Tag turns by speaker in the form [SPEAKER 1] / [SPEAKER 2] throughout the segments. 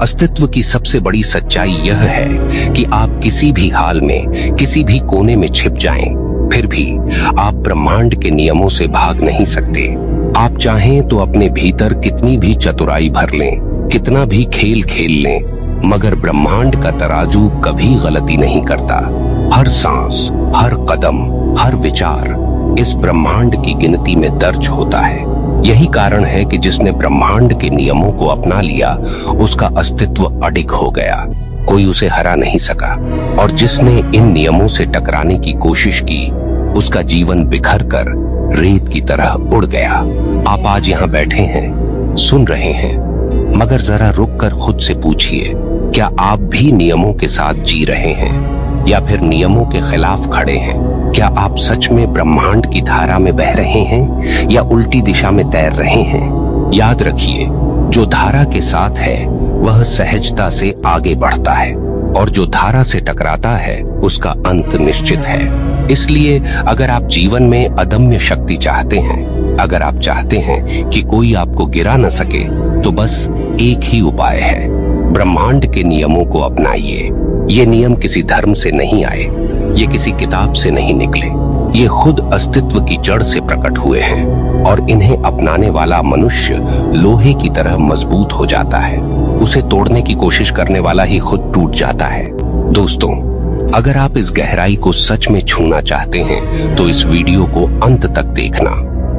[SPEAKER 1] अस्तित्व की सबसे बड़ी सच्चाई यह है कि आप किसी भी हाल में, किसी भी कोने में छिप जाएं, फिर भी आप ब्रह्मांड के नियमों से भाग नहीं सकते। आप चाहें तो अपने भीतर कितनी भी चतुराई भर लें, कितना भी खेल खेल लें, मगर ब्रह्मांड का तराजू कभी गलती नहीं करता। हर सांस, हर कदम, हर विचार इस ब्रह्मांड की गिनती में दर्ज होता है। यही कारण है कि जिसने ब्रह्मांड के नियमों को अपना लिया, उसका अस्तित्व अडिग हो गया, कोई उसे हरा नहीं सका। और जिसने इन नियमों से टकराने की कोशिश की, उसका जीवन बिखर कर रेत की तरह उड़ गया। आप आज यहाँ बैठे हैं, सुन रहे हैं, मगर जरा रुक कर खुद से पूछिए, क्या आप भी नियमों के साथ जी रहे हैं या फिर नियमों के खिलाफ खड़े हैं? क्या आप सच में ब्रह्मांड की धारा में बह रहे हैं या उल्टी दिशा में तैर रहे हैं? याद रखिए, जो धारा के साथ है वह सहजता से आगे बढ़ता है, और जो धारा से टकराता है उसका अंत निश्चित है। इसलिए अगर आप जीवन में अदम्य शक्ति चाहते हैं, अगर आप चाहते हैं कि कोई आपको गिरा न सके, तो बस एक ही उपाय है, ब्रह्मांड के नियमों को अपनाइए। ये नियम किसी धर्म से नहीं आए, ये किसी किताब से नहीं निकले, ये खुद अस्तित्व की जड़ से प्रकट हुए हैं, और इन्हें अपनाने वाला मनुष्य लोहे की तरह मजबूत हो जाता है। उसे तोड़ने की कोशिश करने वाला ही खुद टूट जाता है। दोस्तों, अगर आप इस गहराई को सच में छूना चाहते हैं तो इस वीडियो को अंत तक देखना,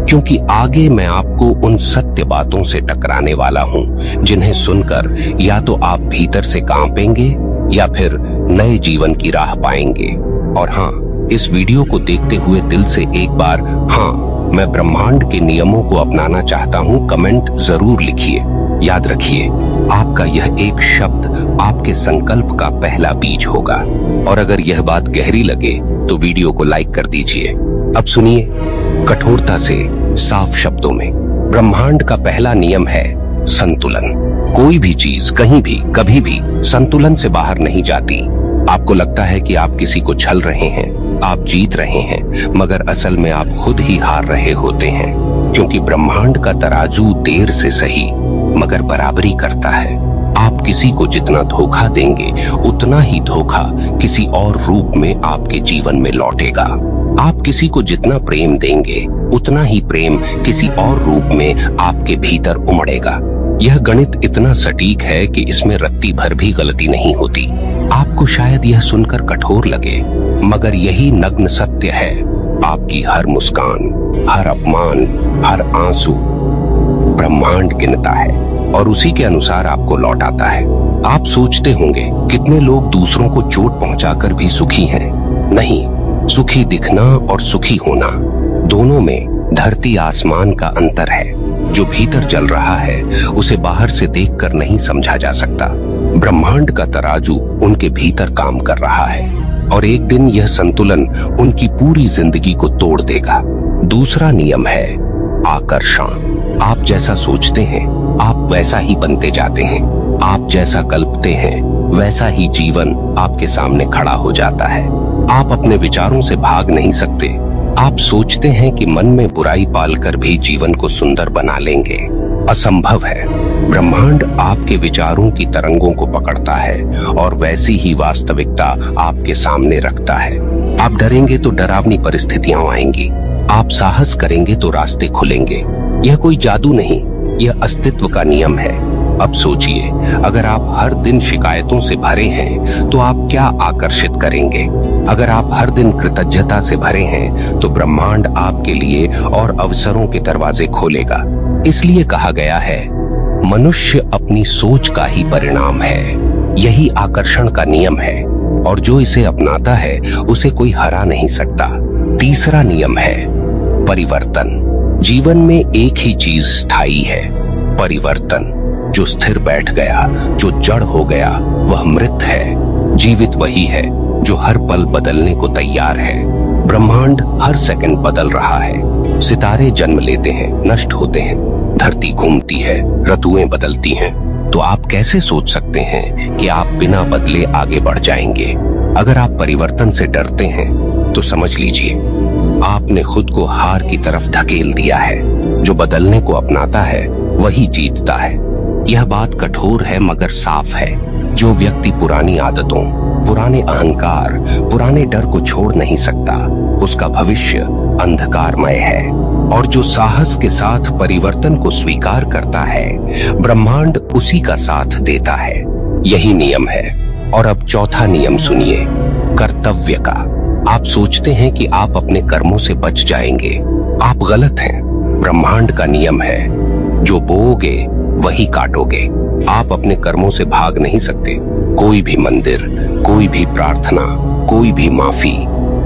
[SPEAKER 1] क्योंकि आगे मैं आपको उन सत्य बातों से टकराने वाला हूँ जिन्हें सुनकर या तो आप भीतर से कांपेंगे या फिर नए जीवन की राह पाएंगे। और हाँ, इस वीडियो को देखते हुए दिल से एक बार हाँ, मैं ब्रह्मांड के नियमों को अपनाना चाहता हूँ कमेंट जरूर लिखिए। याद रखिए, आपका यह एक शब्द आपके संकल्प का पहला बीज होगा। और अगर यह बात गहरी लगे तो वीडियो को लाइक कर दीजिए। अब सुनिए, कठोरता से, साफ शब्दों में, ब्रह्मांड का पहला नियम है संतुलन। कोई भी चीज कहीं भी कभी भी संतुलन से बाहर नहीं जाती। आपको लगता है कि आप किसी को छल रहे हैं, आप जीत रहे हैं, मगर असल में आप खुद ही हार रहे होते हैं, क्योंकि ब्रह्मांड का तराजू देर से सही मगर बराबरी करता है। आप किसी को जितना धोखा देंगे, उतना ही धोखा किसी और रूप में आपके जीवन में लौटेगा। आप किसी को जितना प्रेम देंगे, उतना ही प्रेम किसी और रूप में आपके भीतर उमड़ेगा। यह गणित इतना सटीक है कि इसमें रत्ती भर भी गलती नहीं होती। आपको शायद यह सुनकर कठोर लगे, मगर यही नग्न सत्य है। आपकी हर मुस्कान, हर अपमान, हर आंसू ब्रह्मांड गिनता है और उसी के अनुसार आपको लौटाता है। आप सोचते होंगे, कितने लोग दूसरों को चोट पहुंचाकर भी सुखी हैं? नहीं, सुखी दिखना और सुखी होना, दोनों में धरती आसमान का अंतर है। जो भीतर जल रहा है उसे बाहर से देखकर नहीं समझा जा सकता। ब्रह्मांड का तराजू उनके भीतर काम कर रहा है, और एक दिन यह संतुलन उनकी पूरी जिंदगी को तोड़ देगा। दूसरा नियम है आकर्षण। आप जैसा सोचते हैं, आप वैसा ही बनते जाते हैं। आप जैसा कल्पते हैं, वैसा ही जीवन आपके सामने खड़ा हो जाता है। आप अपने विचारों से भाग नहीं सकते। आप सोचते हैं कि मन में बुराई पालकर भी जीवन को सुंदर बना लेंगे। असंभव है। ब्रह्मांड आपके विचारों की तरंगों को पकड़ता है और वैसी ही वास्तविकता आपके सामने रखता है। आप डरेंगे तो डरावनी परिस्थितियां आएंगी। आप साहस करेंगे तो रास्ते खुलेंगे। यह कोई जादू नहीं, यह अस्तित्व का नियम है। अब सोचिए, अगर आप हर दिन शिकायतों से भरे हैं तो आप क्या आकर्षित करेंगे? अगर आप हर दिन कृतज्ञता से भरे हैं तो ब्रह्मांड आपके लिए और अवसरों के दरवाजे खोलेगा। इसलिए कहा गया है, मनुष्य अपनी सोच का ही परिणाम है। यही आकर्षण का नियम है, और जो इसे अपनाता है उसे कोई हरा नहीं सकता। तीसरा नियम है परिवर्तन। जीवन में एक ही चीज स्थायी है, परिवर्तन। जो स्थिर बैठ गया, जो जड़ हो गया, वह मृत है। जीवित वही है जो हर पल बदलने को तैयार है। ब्रह्मांड हर सेकंड बदल रहा है। सितारे जन्म लेते हैं, नष्ट होते हैं, धरती घूमती है, ऋतुएं बदलती हैं। तो आप कैसे सोच सकते हैं कि आप बिना बदले आगे बढ़ जाएंगे? अगर आप परिवर्तन से डरते हैं तो समझ लीजिए, आपने खुद को हार की तरफ धकेल दिया है। जो बदलने को अपनाता है वही जीतता है। यह बात कठोर है मगर साफ है। जो व्यक्ति पुरानी आदतों, पुराने अहंकार, पुराने डर को छोड़ नहीं सकता, उसका भविष्य अंधकारमय है। और जो साहस के साथ परिवर्तन को स्वीकार करता है, ब्रह्मांड उसी का साथ देता है। यही नियम है। और अब चौथा नियम सुनिए, कर्तव्य का। आप सोचते हैं कि आप अपने कर्मों से बच जाएंगे। आप गलत हैं। ब्रह्मांड का नियम है, जो बोओगे वही काटोगे। आप अपने कर्मों से भाग नहीं सकते। कोई भी मंदिर, कोई भी प्रार्थना, कोई भी माफी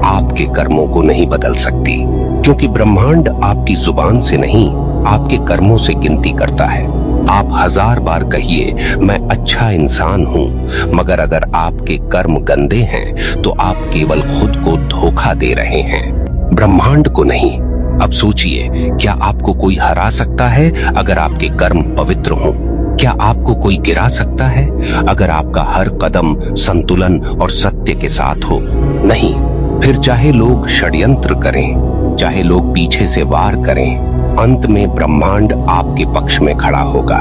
[SPEAKER 1] आपके कर्मों को नहीं बदल सकती, क्योंकि ब्रह्मांड आपकी जुबान से नहीं, आपके कर्मों से गिनती करता है। आप 1000 बार कहिए मैं अच्छा इंसान हूँ, मगर अगर आपके कर्म गंदे हैं तो आप केवल खुद को धोखा दे रहे हैं, ब्रह्मांड को नहीं। अब सोचिए, क्या आपको कोई हरा सकता है अगर आपके कर्म पवित्र हों? क्या आपको कोई गिरा सकता है अगर आपका हर कदम संतुलन और सत्य के साथ हो? नहीं। फिर चाहे लोग षड्यंत्र करें, चाहे लोग पीछे से वार करें, अंत में ब्रह्मांड आपके पक्ष में खड़ा होगा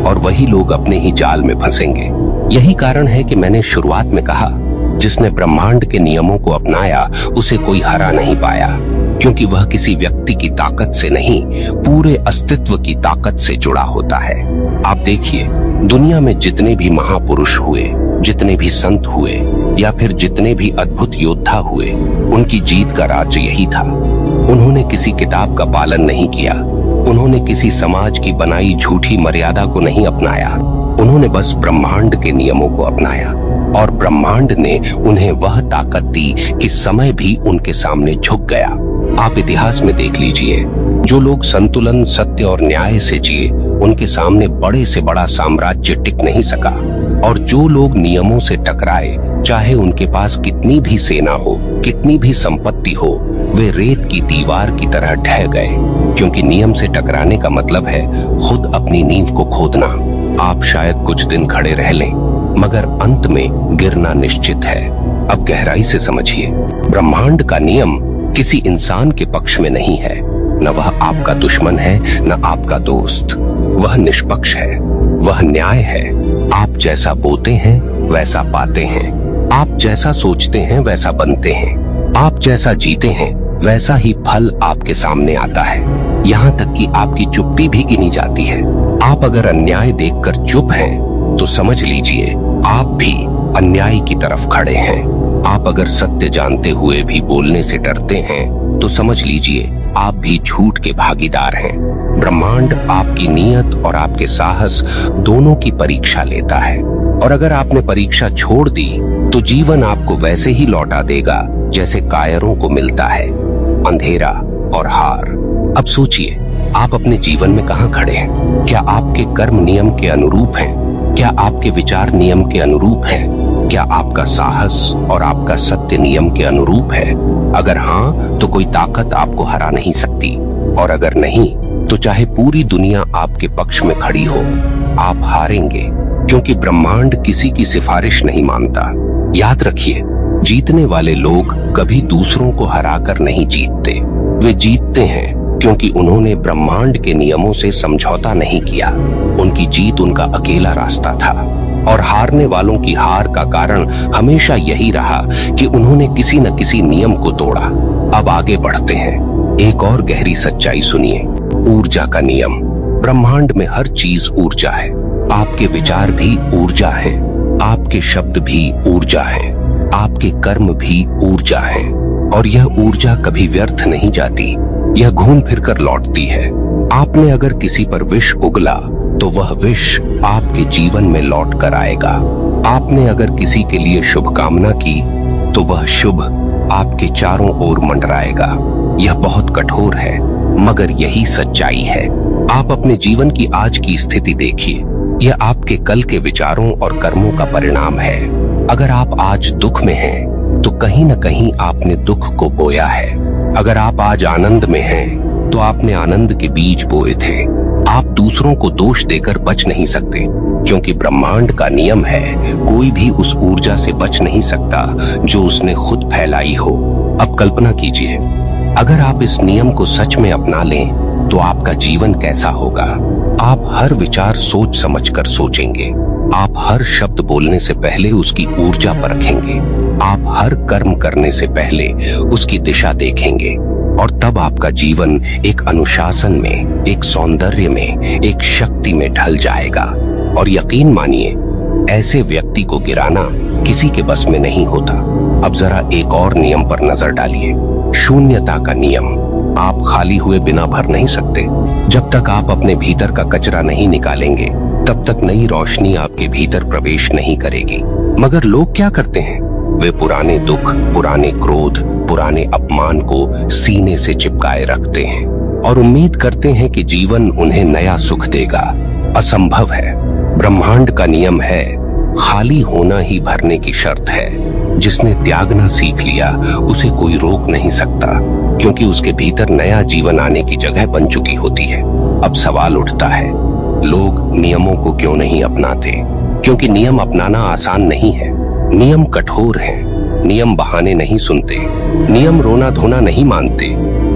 [SPEAKER 1] और वही लोग अपने ही जाल में फंसेंगे। यही कारण है कि मैंने शुरुआत में कहा, जिसने ब्रह्मांड के नियमों को अपनाया उसे कोई हरा नहीं पाया, क्योंकि वह किसी व्यक्ति की ताकत से नहीं, पूरे अस्तित्व की ताकत से जुड़ा होता है। आप देखिए, दुनिया में जितने भी महापुरुष हुए, जितने भी संत हुए, या फिर जितने भी अद्भुत योद्धा हुए, उनकी जीत का राज यही था। उन्होंने किसी किताब का पालन नहीं किया, उन्होंने किसी समाज की बनाई झूठी मर्यादा को नहीं अपनाया, उन्होंने बस ब्रह्मांड के नियमों को अपनाया, और ब्रह्मांड ने उन्हें वह ताकत दी कि समय भी उनके सामने झुक गया। आप इतिहास में देख लीजिए, जो लोग संतुलन, सत्य और न्याय से जिए, उनके सामने बड़े से बड़ा साम्राज्य टिक नहीं सका, और जो लोग नियमों से टकराए, चाहे उनके पास कितनी भी सेना हो, कितनी भी संपत्ति हो, वे रेत की दीवार की तरह ढह गए, क्योंकि नियम से टकराने का मतलब है खुद अपनी नींव को खोदना। आप शायद कुछ दिन खड़े रह लें, मगर अंत में गिरना निश्चित है। अब गहराई से समझिए, ब्रह्मांड का नियम किसी इंसान के पक्ष में नहीं है, न वह आपका दुश्मन है, न आपका दोस्त। वह निष्पक्ष है, वह न्याय है। आप जैसा बोते हैं वैसा पाते हैं, आप जैसा सोचते हैं वैसा बनते हैं, आप जैसा जीते हैं वैसा ही फल आपके सामने आता है। यहाँ तक कि आपकी चुप्पी भी गिनी जाती है। आप अगर अन्याय देखकर चुप हैं, तो समझ लीजिए आप भी अन्याय की तरफ खड़े हैं। आप अगर सत्य जानते हुए भी बोलने से डरते हैं, तो समझ लीजिए आप भी झूठ के भागीदार हैं। ब्रह्मांड आपकी नीयत और आपके साहस दोनों की परीक्षा लेता है, और अगर आपने परीक्षा छोड़ दी तो जीवन आपको वैसे ही लौटा देगा जैसे कायरों को मिलता है, अंधेरा और हार। अब सोचिए, आप अपने जीवन में कहाँ खड़े हैं? क्या आपके कर्म नियम के अनुरूप हैं? क्या आपके विचार नियम के अनुरूप हैं? क्या आपका साहस और आपका सत्य नियम के अनुरूप है? अगर हाँ, तो कोई ताकत आपको हरा नहीं सकती, और अगर नहीं, तो चाहे पूरी दुनिया आपके पक्ष में खड़ी हो, आप हारेंगे, क्योंकि ब्रह्मांड किसी की सिफारिश नहीं मानता। याद रखिए, जीतने वाले लोग कभी दूसरों को हराकर नहीं जीतते। वे जीतते हैं क्योंकि उन्होंने ब्रह्मांड के नियमों से समझौता नहीं किया। उनकी जीत उनका अकेला रास्ता था, और हारने वालों की हार का कारण हमेशा यही रहा कि उन्होंने किसी न किसी नियम को तोड़ा। अब आगे बढ़ते हैं। एक और गहरी सच्चाई सुनिए, ऊर्जा का नियम। ब्रह्मांड में हर चीज ऊर्जा है। आपके विचार भी ऊर्जा हैं, आपके शब्द भी ऊर्जा हैं, आपके कर्म भी ऊर्जा हैं, और यह ऊर्जा कभी व्यर्थ नहीं जाती। यह घूम फिर कर लौटती है। आपने अगर किसी पर विष उगला, तो वह विष आपके जीवन में लौट कर आएगा। आपने अगर किसी के लिए शुभकामना की, तो वह शुभ आपके चारों ओर मंडराएगा। यह बहुत कठोर है, मगर यही सच्चाई है। आप अपने जीवन की आज की स्थिति देखिए, यह आपके कल के विचारों और कर्मों का परिणाम है। अगर आप आज दुख में हैं, तो कहीं न कहीं आपने दुख को बोया है। अगर आप आज आनंद में हैं, तो आपने आनंद के बीज बोए थे। आप दूसरों को दोष देकर बच नहीं सकते, क्योंकि ब्रह्मांड का नियम है, कोई भी उस ऊर्जा से बच नहीं सकता जो उसने खुद फैलाई हो। अब कल्पना कीजिए, अगर आप इस नियम को सच में अपना लें, तो आपका जीवन कैसा होगा? आप हर विचार सोच समझकर सोचेंगे। आप हर शब्द बोलने से पहले उसकी ऊर्जा परखेंगे। आप हर कर्म करने से पहले उसकी दिशा देखेंगे। और तब आपका जीवन एक अनुशासन में, एक सौंदर्य में, एक शक्ति में ढल जाएगा। और यकीन मानिए, ऐसे व्यक्ति को गिराना किसी के बस में नहीं होता। अब जरा एक और नियम पर नजर डालिए, शून्यता का नियम। आप खाली हुए बिना भर नहीं सकते। जब तक आप अपने भीतर का कचरा नहीं निकालेंगे, तब तक नई रोशनी आपके भीतर प्रवेश नहीं करेगी। मगर लोग क्या करते हैं? वे पुराने दुख, पुराने क्रोध, पुराने अपमान को सीने से चिपकाए रखते हैं और उम्मीद करते हैं कि जीवन उन्हें नया सुख देगा। असंभव है। ब्रह्मांड का नियम है, खाली होना ही भरने की शर्त है। जिसने त्यागना सीख लिया, उसे कोई रोक नहीं सकता, क्योंकि उसके भीतर नया जीवन आने की जगह बन चुकी होती है। अब सवाल उठता है, लोग नियमों को क्यों नहीं अपनाते? क्योंकि नियम अपनाना आसान नहीं है। नियम कठोर हैं। नियम बहाने नहीं सुनते। नियम रोना धोना नहीं मानते।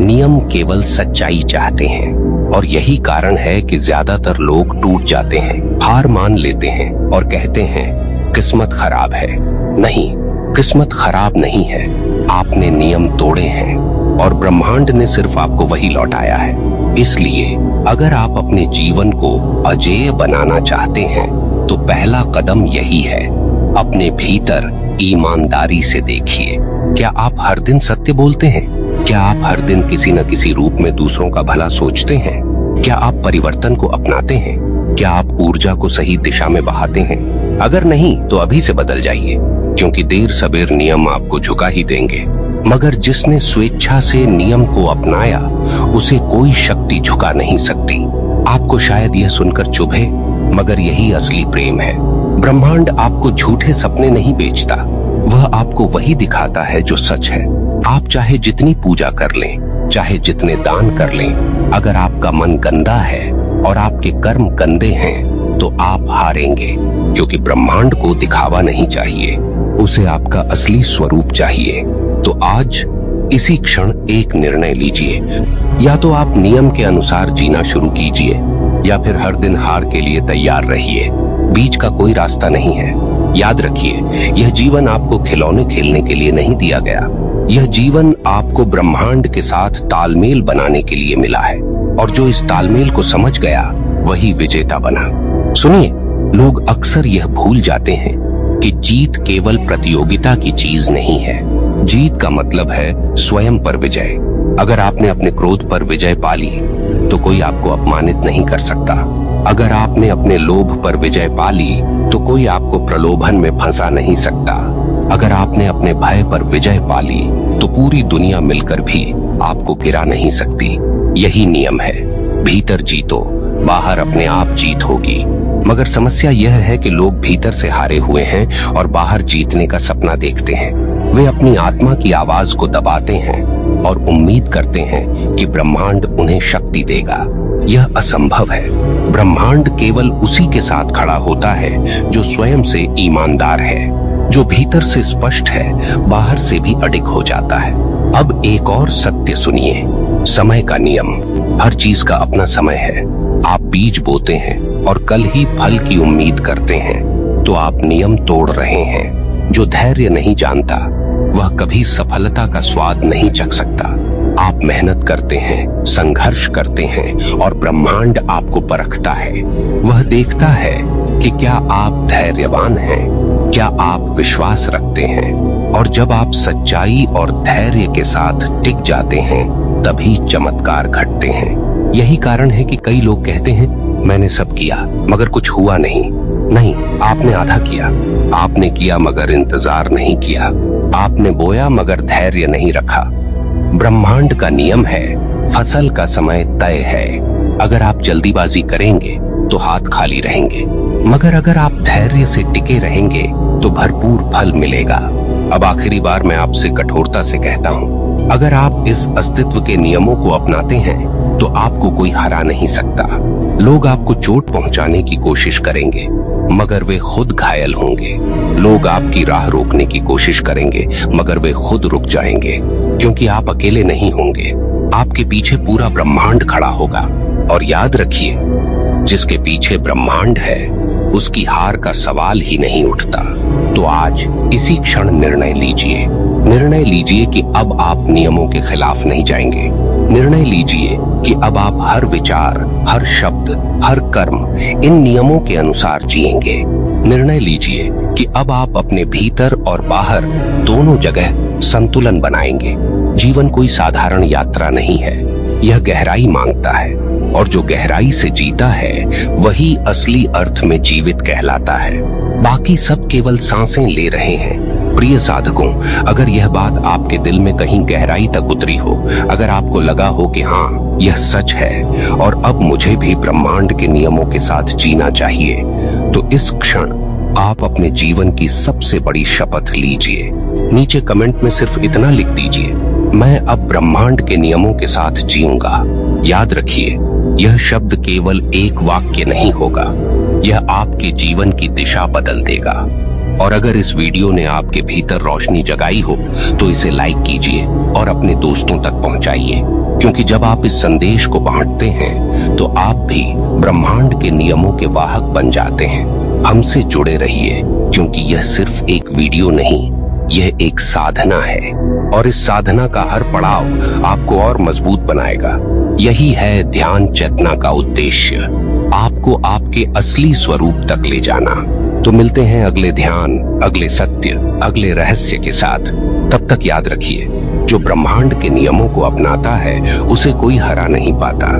[SPEAKER 1] नियम केवल सच्चाई चाहते हैं। और यही कारण है कि ज्यादातर लोग टूट जाते हैं, हार मान लेते हैं और कहते हैं किस्मत खराब है। नहीं, किस्मत खराब नहीं है, आपने नियम तोड़े हैं और ब्रह्मांड ने सिर्फ आपको वही लौटाया है। इसलिए अगर आप अपने जीवन को अजेय बनाना चाहते हैं, तो पहला कदम यही है, अपने भीतर ईमानदारी से देखिए। क्या आप हर दिन सत्य बोलते हैं? क्या आप हर दिन किसी न किसी रूप में दूसरों का भला सोचते हैं? क्या आप परिवर्तन को अपनाते हैं? क्या आप ऊर्जा को सही दिशा में बहाते हैं? अगर नहीं, तो अभी से बदल जाइए, क्योंकि देर सबेर नियम आपको झुका ही देंगे। मगर जिसने स्वेच्छा से नियम को अपनाया, उसे कोई शक्ति झुका नहीं सकती। आपको शायद यह सुनकर चुभे, मगर यही असली प्रेम है। ब्रह्मांड आपको झूठे सपने नहीं बेचता, वह आपको वही दिखाता है जो सच है। आप चाहे जितनी पूजा कर लें, चाहे जितने दान कर लें, अगर आपका मन गंदा है और आपके कर्म गंदे हैं, तो आप हारेंगे, क्योंकि ब्रह्मांड को दिखावा नहीं चाहिए, उसे आपका असली स्वरूप चाहिए। तो आज इसी क्षण एक निर्णय लीजिए, या तो आप नियम के अनुसार जीना शुरू कीजिए, या फिर हर दिन हार के लिए तैयार रहिए। बीच का कोई रास्ता नहीं है। याद रखिए, यह जीवन आपको खिलौने खेलने के लिए नहीं दिया गया। यह जीवन आपको ब्रह्मांड के साथ तालमेल बनाने के लिए मिला है, और जो इस तालमेल को समझ गया, वही विजेता बना। सुनिए, लोग अक्सर यह भूल जाते हैं कि जीत केवल प्रतियोगिता की चीज नहीं है। जीत का मतलब है स्वयं पर विजय। अगर आपने अपने क्रोध पर विजय पा ली, तो कोई आपको अपमानित नहीं कर सकता। अगर आपने अपने लोभ पर विजय पा ली, तो कोई आपको प्रलोभन में फंसा नहीं सकता। अगर आपने अपने भय पर विजय पा ली, तो पूरी दुनिया मिलकर भी आपको गिरा नहीं सकती। यही नियम है, भीतर जीतो, बाहर अपने आप जीत होगी। मगर समस्या यह है कि लोग भीतर से हारे हुए हैं और बाहर जीतने का सपना देखते हैं। वे अपनी आत्मा की आवाज को दबाते हैं और उम्मीद करते हैं कि ब्रह्मांड उन्हें शक्ति देगा। यह असंभव है। ब्रह्मांड केवल उसी के साथ खड़ा होता है जो स्वयं से ईमानदार है, जो भीतर से स्पष्ट है, बाहर से भी अडिग हो जाता है। अब एक और सत्य सुनिए, समय का नियम। हर चीज का अपना समय है। आप बीज बोते हैं और कल ही फल की उम्मीद करते हैं, तो आप नियम तोड़ रहे हैं। जो धैर्य नहीं जानता, वह कभी सफलता का स्वाद नहीं चख सकता। आप मेहनत करते हैं, संघर्ष करते हैं, और ब्रह्मांड आपको परखता है। वह देखता है कि क्या आप धैर्यवान हैं, क्या आप विश्वास रखते हैं। और जब आप सच्चाई और धैर्य के साथ टिक जाते हैं, तभी चमत्कार घटते हैं। यही कारण है कि कई लोग कहते हैं, मैंने सब किया मगर कुछ हुआ नहीं। नहीं, आपने आधा किया। आपने किया मगर इंतजार नहीं किया। आपने बोया मगर धैर्य नहीं रखा। ब्रह्मांड का नियम है, फसल का समय तय है। अगर आप जल्दीबाजी करेंगे तो हाथ खाली रहेंगे, मगर अगर आप धैर्य से टिके रहेंगे तो भरपूर फल मिलेगा। अब आखिरी बार मैं आपसे कठोरता से कहता हूँ, अगर आप इस अस्तित्व के नियमों को अपनाते हैं, तो आपको कोई हरा नहीं सकता। लोग आपको चोट पहुंचाने की कोशिश करेंगे, मगर वे खुद घायल होंगे। लोग आपकी राह रोकने की कोशिश करेंगे, मगर वे खुद रुक जाएंगे, क्योंकि आप अकेले नहीं होंगे। आपके पीछे पूरा ब्रह्मांड खड़ा होगा। और याद रखिए, जिसके पीछे ब्रह्मांड है, उसकी हार का सवाल ही नहीं उठता। तो आज इसी क्षण निर्णय लीजिए। निर्णय लीजिए कि अब आप नियमों के खिलाफ नहीं जाएंगे। निर्णय लीजिए कि अब आप हर विचार, हर शब्द, हर कर्म इन नियमों के अनुसार जिएंगे। निर्णय लीजिए कि अब आप अपने भीतर और बाहर दोनों जगह संतुलन बनाएंगे। जीवन कोई साधारण यात्रा नहीं है, यह गहराई मांगता है, और जो गहराई से जीता है वही असली अर्थ में जीवित कहलाता है। बाकी सब केवल सांसें ले रहे हैं। प्रिय साधकों, अगर यह बात आपके दिल में कहीं गहराई तक उतरी हो, अगर आपको लगा हो कि हाँ यह सच है और अब मुझे भी ब्रह्मांड के नियमों के साथ जीना चाहिए, तो इस क्षण आप अपने जीवन की सबसे बड़ी शपथ लीजिए। नीचे कमेंट में सिर्फ इतना लिख दीजिए, मैं अब ब्रह्मांड के नियमों के साथ जीऊंगा। याद रखिए, यह शब्द केवल एक वाक्य नहीं होगा, यह आपके जीवन की दिशा बदल देगा। और अगर इस वीडियो ने आपके भीतर रोशनी जगाई हो तो इसे लाइक कीजिए और अपने दोस्तों तक पहुंचाइए, क्योंकि जब आप इस संदेश को बांटते हैं तो आप भी ब्रह्मांड के नियमों के वाहक बन जाते हैं। हमसे जुड़े रहिए, क्योंकि यह सिर्फ एक वीडियो नहीं, यह एक साधना है, और इस साधना का हर पड़ाव आपको और मजबूत बनाएगा। यही है ध्यान चेतना का उद्देश्य, आपको आपके असली स्वरूप तक ले जाना। तो मिलते हैं अगले ध्यान, अगले सत्य, अगले रहस्य के साथ। तब तक याद रखिए, जो ब्रह्मांड के नियमों को अपनाता है उसे कोई हरा नहीं पाता।